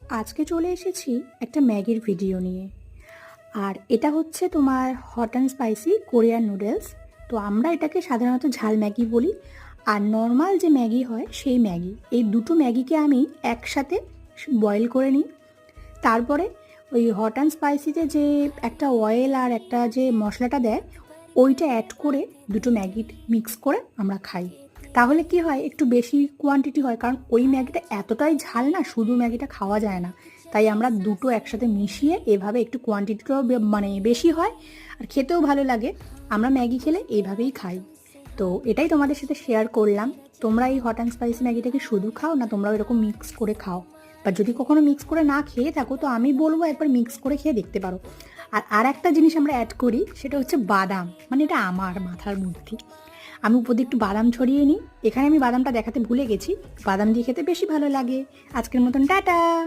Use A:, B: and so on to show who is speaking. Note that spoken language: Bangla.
A: আজকে চলে এসেছি একটা ম্যাগির ভিডিও নিয়ে। আর এটা হচ্ছে তোমার hot and spicy Korean noodles. তো আমরা এটাকে সাধারণত ঝাল ম্যাগি বলি, আর নর্মাল যে ম্যাগি হয় সেই ম্যাগি। এই দুটো ম্যাগিকে আমি একসাথে বয়েল করে নিই। তারপরে ওই হট অ্যান্ড স্পাইসিতে যে একটা অয়েল আর একটা যে মশলাটা দেয়, ওইটা অ্যাড করে দুটো ম্যাগি মিক্স করে আমরা খাই। তাহলে কি হয়, একটু বেশি কোয়ান্টিটি হয়, কারণ ওই ম্যাগিটা এতটাই ঝাল না, শুধু ম্যাগিটা খাওয়া যায় না। তাই আমরা দুটো একসাথে মিশিয়ে এভাবে একটু কোয়ান্টিটিটাও মানে বেশি হয় আর খেতেও ভালো লাগে। আমরা ম্যাগি খেলে এইভাবেই খাই। তো এটাই তোমাদের সাথে শেয়ার করলাম। তোমরা এই হট অ্যান্ড স্পাইসি ম্যাগিটাকে শুধু খাও, না তোমরাও এরকম মিক্স করে খাও? বা যদি কখনো মিক্স করে না খেয়ে থাকো, তো আমি বলবো একবার মিক্স করে খেয়ে দেখতে পারো। আর একটা জিনিস আমরা অ্যাড করি, সেটা হচ্ছে বাদাম। মানে এটা আমার মাথার বুদ্ধি, আমি উপর দিয়ে একটু বাদাম ছড়িয়ে নিই। এখানে আমি বাদামটা দেখাতে ভুলে গেছি, বাদাম দিয়ে খেতে বেশি ভালো লাগে। আজকের মতন টাটা।